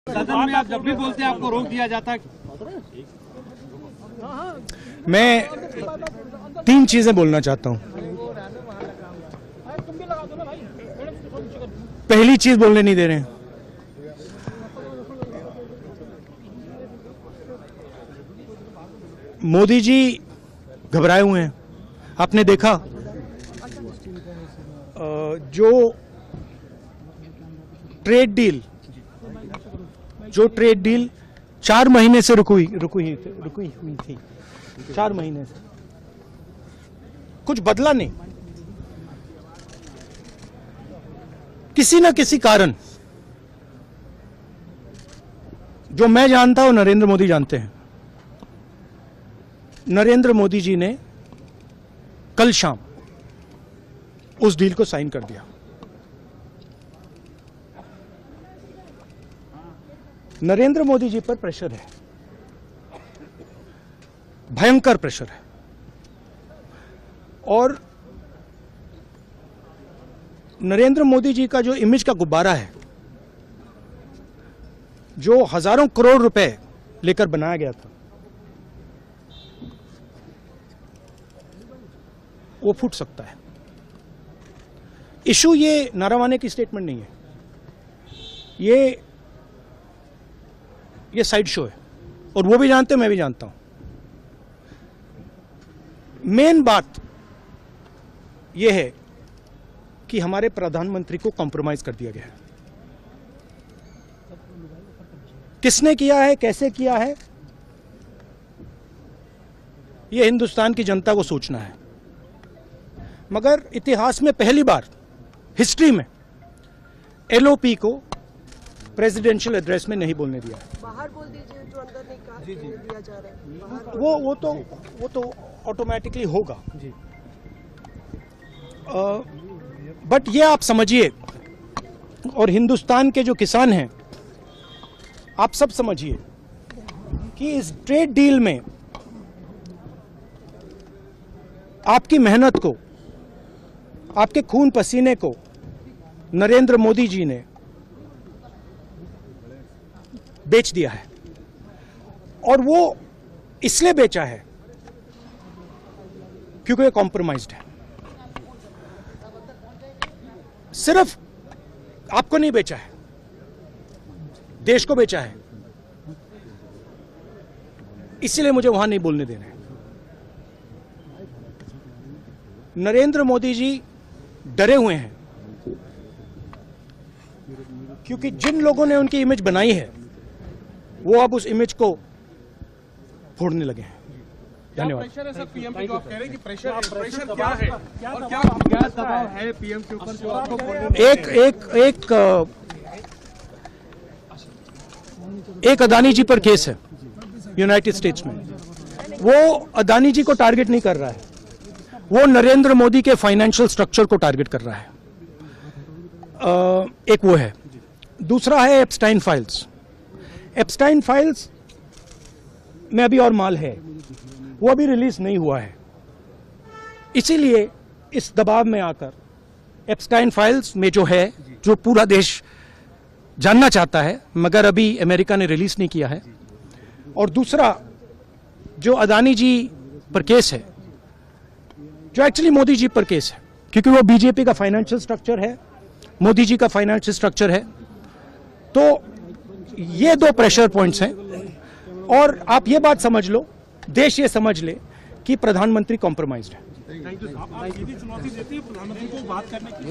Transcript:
सदन में आप जब भी बोलते हैं आपको रोक दिया जाता है। मैं 3 चीजें बोलना चाहता हूं। पहली चीज बोलने नहीं दे रहे हैं। मोदी जी घबराए हुए हैं। आपने देखा जो ट्रेड डील 4 महीने से रुकी हुई थी 4 महीने से कुछ बदला नहीं। किसी न किसी कारण, जो मैं जानता हूं नरेंद्र मोदी जानते हैं, नरेंद्र मोदी जी ने कल शाम उस डील को साइन कर दिया। नरेंद्र मोदी जी पर प्रेशर है, भयंकर प्रेशर है। और नरेंद्र मोदी जी का जो इमेज का गुब्बारा है, जो हजारों करोड़ रुपए लेकर बनाया गया था, वो फूट सकता है। इशू ये नारावाने की स्टेटमेंट नहीं है, ये साइड शो है, और वो भी जानते हैं, मैं भी जानता हूं। मेन बात यह है कि हमारे प्रधानमंत्री को कॉम्प्रोमाइज कर दिया गया है। किसने किया है, कैसे किया है, यह हिंदुस्तान की जनता को सोचना है। मगर इतिहास में पहली बार हिस्ट्री में एलओपी को प्रेसिडेंशियल एड्रेस में नहीं बोलने दिया है। बाहर बोल दीजिए, जो अंदर नहीं कहा दिया जा रहा है। वो तो ऑटोमेटिकली होगा जी। बट ये आप समझिए, और हिंदुस्तान के जो किसान हैं, आप सब समझिए कि इस ट्रेड डील में आपकी मेहनत को, आपके खून पसीने को नरेंद्र मोदी जी ने बेच दिया है। और वो इसलिए बेचा है क्योंकि ये कॉम्प्रोमाइज्ड है। सिर्फ आपको नहीं बेचा है, देश को बेचा है। इसीलिए मुझे वहां नहीं बोलने देना है। नरेंद्र मोदी जी डरे हुए हैं, क्योंकि जिन लोगों ने उनकी इमेज बनाई है, वो अब उस इमेज को फोड़ने लगे हैं। धन्यवाद। प्रेशर है सर पीएम पे, जो आप कह रहे हैं कि प्रेशर क्या है और क्या दबाव है पीएम के ऊपर जो आपको एक अदानी जी पर केस है यूनाइटेड स्टेट्स में। वो अदानी जी को टारगेट नहीं कर रहा है, वो नरेंद्र मोदी के फाइनेंशियल स्ट्रक्चर को टारगेट कर रहा है। एक वो है। दूसरा है एप्स्टाइन फाइल्स। एप्स्टाइन फाइल्स में अभी और माल है, वो अभी रिलीज नहीं हुआ है। इसीलिए इस दबाव में आकर एप्स्टाइन फाइल्स में जो है, जो पूरा देश जानना चाहता है, मगर अभी अमेरिका ने रिलीज नहीं किया है। और दूसरा जो अदानी जी पर केस है, जो एक्चुअली मोदी जी पर केस है, क्योंकि वो बीजेपी का फाइनेंशियल स्ट्रक्चर है, मोदी जी का फाइनेंशियल स्ट्रक्चर है। तो ये 2 प्रेशर पॉइंट्स हैं। और आप ये बात समझ लो, देश ये समझ ले कि प्रधानमंत्री कॉम्प्रोमाइज्ड है। Thank you. आप सीधी चुनौती देती है प्रधानमंत्री को बात करने की।